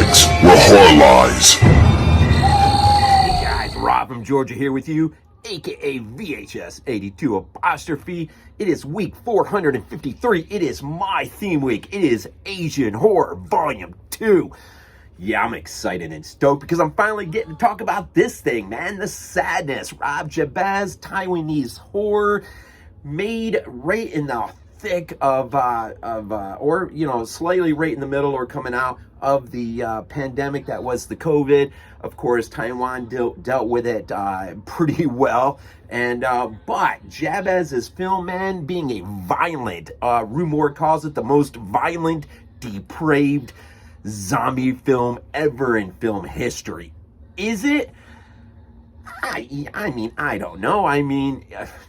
BodyBags, where horror lies. Hey guys, Rob from Georgia here with you, aka VHS82 apostrophe. It is week 453. It is my theme week. It is Asian Horror Volume 2. Yeah, I'm excited and stoked because I'm finally getting to talk about this thing, man. The sadness. Jabbaz, Taiwanese horror, made right in the thick of or you know, slightly right in the middle or coming out of the pandemic that was the COVID. Of course, Taiwan dealt with it pretty well, and but Jabbaz's film, man, being a violent, Rue Morgue calls it the most violent, depraved zombie film ever in film history. Is it? I mean, I don't know. I mean,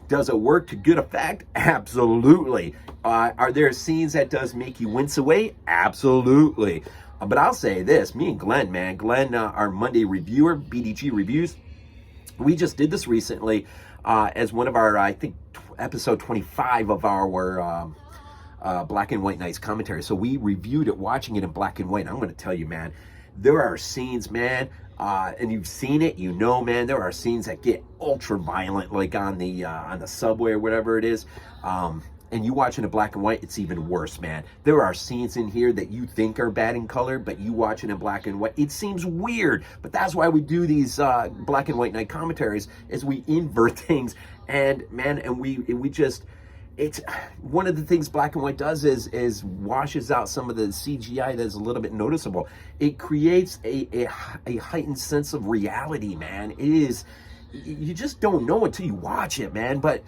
does it work to good effect? Absolutely. Are there scenes that does make you wince away? Absolutely. But I'll say this, me and Glenn, man, our Monday reviewer, BDG Reviews, we just did this recently as one of our, I think, episode 25 of our Black and White Nights commentary. So we reviewed it, watching it in black and white. I'm going to tell you, man, there are scenes, man, and you've seen it, you know, man, there are scenes that get ultra violent, like on the subway or whatever it is. And you watching it black and white, it's even worse, man. There are scenes in here that you think are bad in color, but you watch it in black and white, it seems weird. But that's why we do these black and white night commentaries, is we invert things, and man, and we just, it's one of the things black and white does is washes out some of the CGI that's a little bit noticeable. It creates a heightened sense of reality, man. It is, you just don't know until you watch it, man. But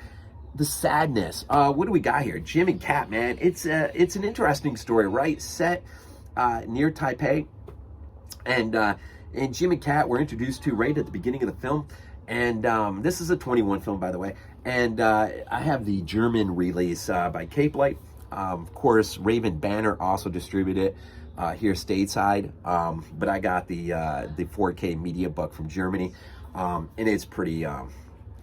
the sadness, what do we got here? Jim and Kat, man, it's an interesting story, right? Set near Taipei, and Jim and Kat were introduced to right at the beginning of the film. And this is a 21 film, by the way. And I have the German release by Capelight. Of course, Raven Banner also distributed it here stateside. But I got the 4K media book from Germany, and it's pretty,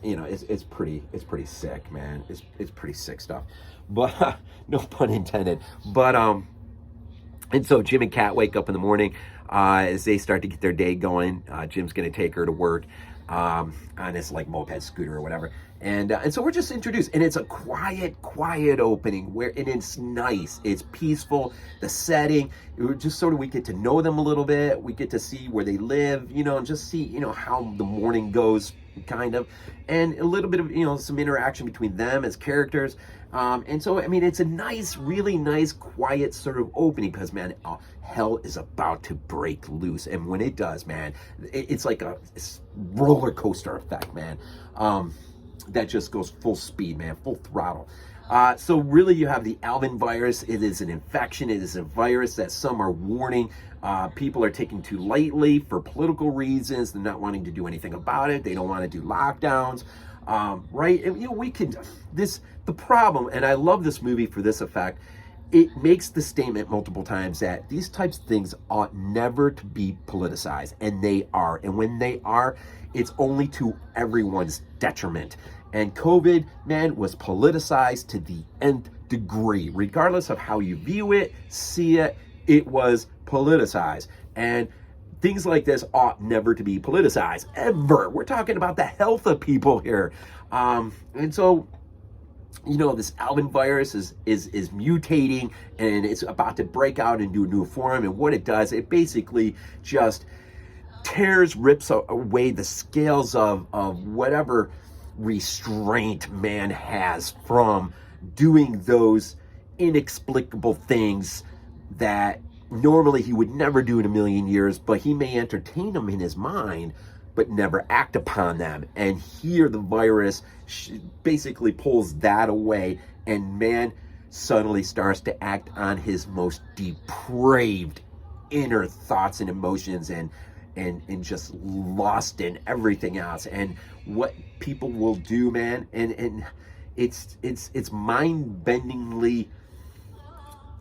you know, it's pretty sick, man. It's pretty sick stuff. But no pun intended. But and so Jim and Kat wake up in the morning as they start to get their day going. Jim's gonna take her to work on his like moped scooter or whatever, and so we're just introduced, and it's a quiet opening and it's nice, it's peaceful, the setting, just sort of, we get to know them a little bit, we get to see where they live, you know, and just see, you know, how the morning goes, kind of, and a little bit of, you know, some interaction between them as characters. And so, I mean, it's a nice, really nice, quiet sort of opening, because, man, hell is about to break loose. And when it does, man, it's like a roller coaster effect, man, that just goes full speed, man, full throttle. So really, you have the Alvin virus. It is an infection. It is a virus that some are warning people are taking too lightly for political reasons. They're not wanting to do anything about it. They don't want to do lockdowns. Right? And, you know, the problem, and I love this movie for this effect, it makes the statement multiple times that these types of things ought never to be politicized, and they are. And when they are, it's only to everyone's detriment. And COVID, man, was politicized to the nth degree. Regardless of how you view it, see it, it was politicized. And things like this ought never to be politicized, ever. We're talking about the health of people here. And so, you know, this Alvin virus is mutating, and it's about to break out into a new form. And what it does, it basically just rips away the scales of whatever restraint man has from doing those inexplicable things that normally he would never do in a million years, but he may entertain them in his mind, but never act upon them. And here the virus basically pulls that away, and man suddenly starts to act on his most depraved inner thoughts and emotions, and just lost in everything else. And what people will do, man, and it's mind-bendingly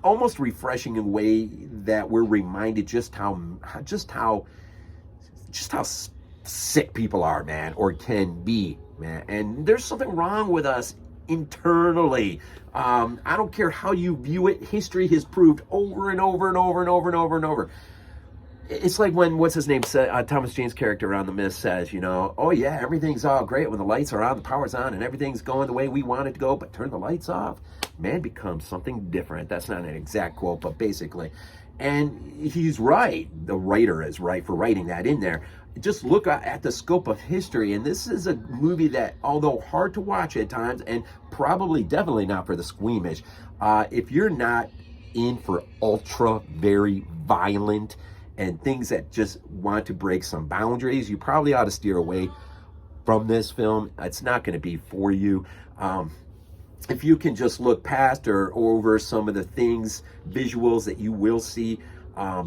almost refreshing in a way that we're reminded just how sick people are, man, or can be, man. And there's something wrong with us internally. I don't care how you view it. History has proved over and over and over and over and over and over. It's like when, what's his name, Thomas Jane's character on The Mist says, you know, oh yeah, everything's all great when the lights are on, the power's on, and everything's going the way we want it to go, but turn the lights off, man becomes something different. That's not an exact quote, but basically. And he's right. The writer is right for writing that in there. Just look at the scope of history, and this is a movie that, although hard to watch at times, and probably definitely not for the squeamish, if you're not in for ultra, very violent, and things that just want to break some boundaries, you probably ought to steer away from this film. It's not going to be for you. If you can just look past or over some of the things, visuals that you will see,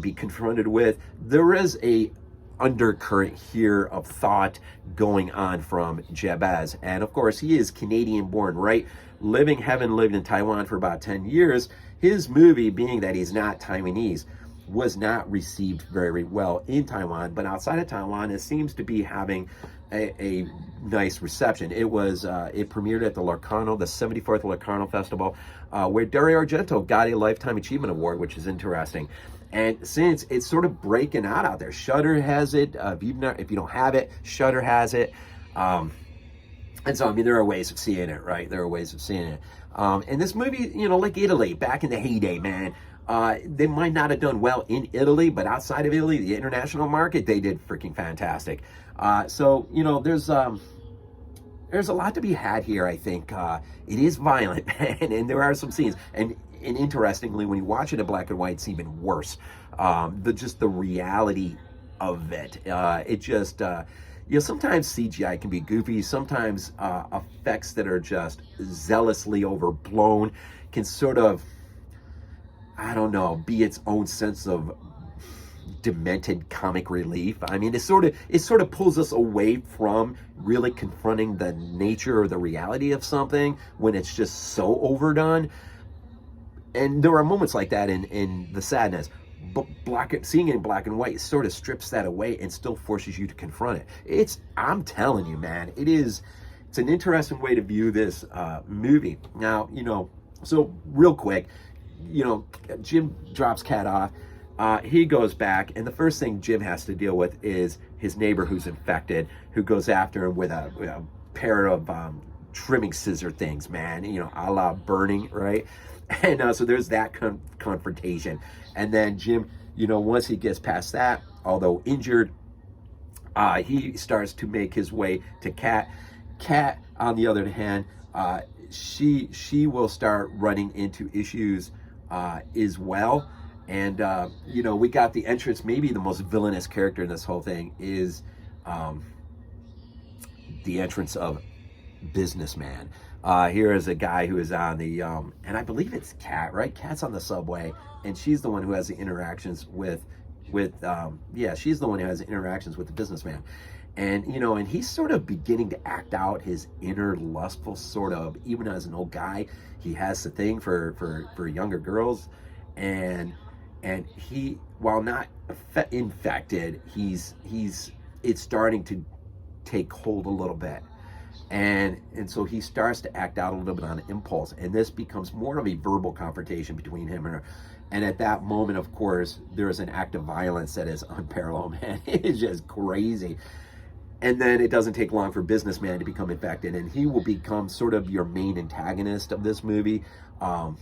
be confronted with, there is a undercurrent here of thought going on from Jabbaz. And of course, he is Canadian born, right? Lived in Taiwan for about 10 years. His movie, being that he's not Taiwanese, was not received very well in Taiwan, but outside of Taiwan, it seems to be having a nice reception. It premiered at the Locarno, the 74th Locarno Festival, where Dario Argento got a Lifetime Achievement Award, which is interesting. And since it's sort of breaking out there, Shudder has it. If you don't have it, Shudder has it. And so, I mean, there are ways of seeing it, right? There are ways of seeing it. And this movie, you know, like Italy, back in the heyday, man, they might not have done well in Italy, but outside of Italy, the international market, they did freaking fantastic. So, you know, there's a lot to be had here, I think. It is violent, man, and there are some scenes. And interestingly, when you watch it in black and white, it's even worse. The reality of it. It just, you know, sometimes CGI can be goofy. Sometimes effects that are just zealously overblown can sort of, I don't know, be its own sense of demented comic relief. I mean, it sort of pulls us away from really confronting the nature or the reality of something when it's just so overdone. And there are moments like that in The Sadness, but seeing it in black and white sort of strips that away and still forces you to confront it. I'm telling you, man, it's an interesting way to view this movie. Now, you know, so real quick, you know, Jim drops Cat off. He goes back, and the first thing Jim has to deal with is his neighbor who's infected, who goes after him with a pair of trimming scissor things, man, you know, a la Burning, right? And so there's that confrontation. And then Jim, you know, once he gets past that, although injured, he starts to make his way to Cat. Cat, on the other hand, she will start running into issues as well. And, you know, we got the entrance, maybe the most villainous character in this whole thing is the entrance of Businessman. Here is a guy who is on the, and I believe it's Cat, right? Cat's on the subway, and she's the one who has the interactions with she's the one who has the interactions with the businessman. And, you know, and he's sort of beginning to act out his inner lustful sort of, even as an old guy, he has the thing for younger girls. And he, while not infected, it's starting to take hold a little bit. And so he starts to act out a little bit on impulse, and this becomes more of a verbal confrontation between him and her. And at that moment, of course, there is an act of violence that is unparalleled, man. It is just crazy. And then it doesn't take long for Businessman to become infected, and he will become sort of your main antagonist of this movie. And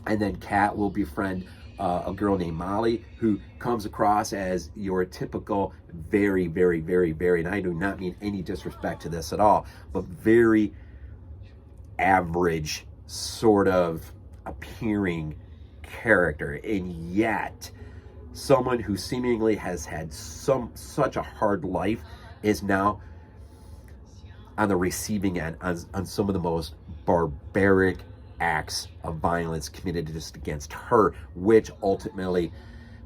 then Kat will befriend a girl named Molly, who comes across as your typical very, very, very, very, and I do not mean any disrespect to this at all, but very average sort of appearing character, and yet someone who seemingly has had such a hard life is now on the receiving end on some of the most barbaric acts of violence committed just against her, which ultimately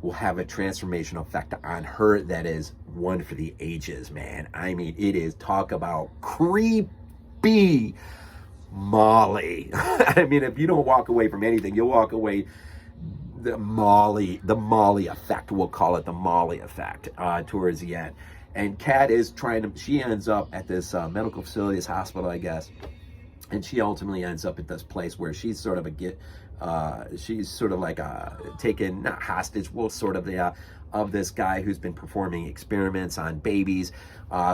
will have a transformational effect on her that is one for the ages, man. I mean, it is, talk about creepy Molly. I mean, if you don't walk away from anything, you'll walk away the Molly effect, we'll call it the Molly effect, towards the end. And Kat is she ends up at this medical facility, this hospital, I guess. And she ultimately ends up at this place where she's sort of she's sort of like taken, not hostage, well, sort of, of this guy who's been performing experiments on babies,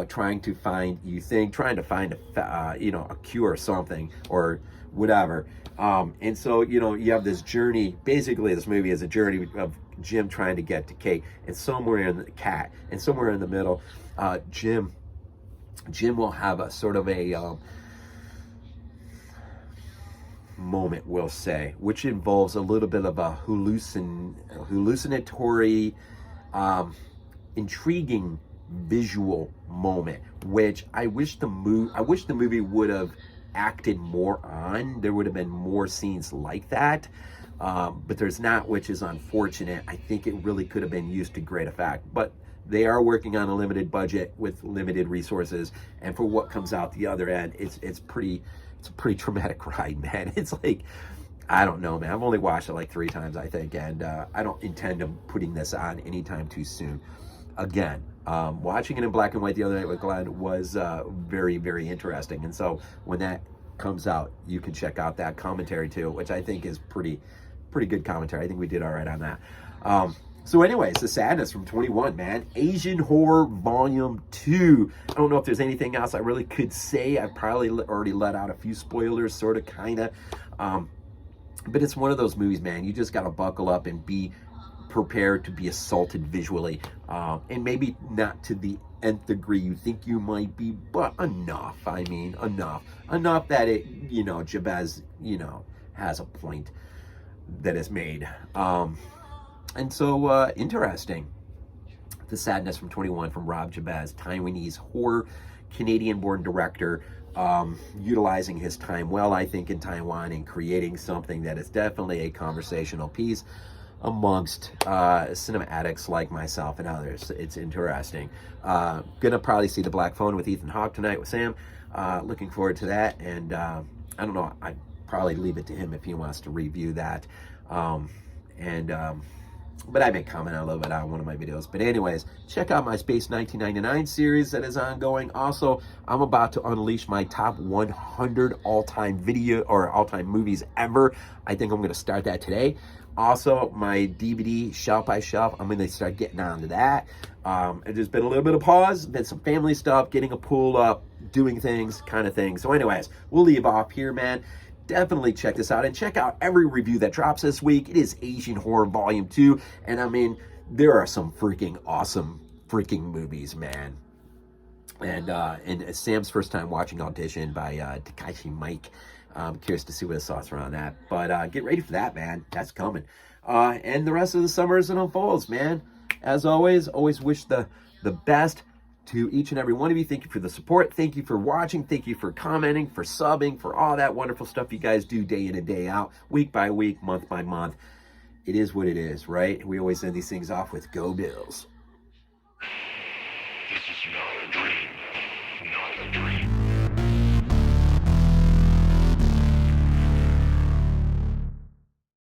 trying to find a cure or something or whatever. And so, you have this journey. Basically, this movie is a journey of Jim trying to get to Kate, and somewhere in the middle, Jim will have a sort of a moment, we'll say, which involves a little bit of a hallucinatory, intriguing visual moment, which I wish the movie would have acted more on. There would have been more scenes like that, but there's not, which is unfortunate. I think it really could have been used to great effect, but they are working on a limited budget with limited resources, and for what comes out the other end, it's a pretty traumatic ride, man. It's like, I don't know, man. I've only watched it like 3 times, I think, and I don't intend on putting this on anytime too soon. Again, watching it in black and white the other night with Glenn was very, very interesting, and so when that comes out, you can check out that commentary too, which I think is pretty good commentary. I think we did all right on that. So anyways, The Sadness from 21, man. Asian Horror Volume 2. I don't know if there's anything else I really could say. I probably already let out a few spoilers, sort of, kind of. But it's one of those movies, man. You just got to buckle up and be prepared to be assaulted visually. And maybe not to the nth degree you think you might be, but enough. I mean, enough. Enough that it, Jabbaz, has a point that is made. And so, interesting. The Sadness from 21 from Rob Jabbaz, Taiwanese horror, Canadian-born director, utilizing his time well, I think, in Taiwan and creating something that is definitely a conversational piece amongst cinema addicts like myself and others. It's interesting. Gonna probably see The Black Phone with Ethan Hawke tonight with Sam. Looking forward to that. And I don't know, I'd probably leave it to him if he wants to review that. But I may comment a little bit on one of my videos. But anyways, check out my Space 1999 series that is ongoing. Also, I'm about to unleash my top 100 all-time movies ever. I think I'm going to start that today. Also, my DVD shelf by shelf, I'm going to start getting onto that. There's been a little bit of pause, been some family stuff, getting a pool up, doing things, kind of thing. So anyways, we'll leave off here, man. Definitely check this out and check out every review that drops this week. It is Asian Horror Volume 2. And I mean, there are some freaking awesome freaking movies, man. And Sam's first time watching Audition by Takashi Mike. I'm curious to see what his thoughts are on that. But get ready for that, man. That's coming. And the rest of the summer as it unfolds, man. As always wish the best to each and every one of you. Thank you for the support. Thank you for watching. Thank you for commenting, for subbing, for all that wonderful stuff you guys do day in and day out, week by week, month by month. It is what it is, right? We always end these things off with Go Bills. This is not a dream. Not a dream.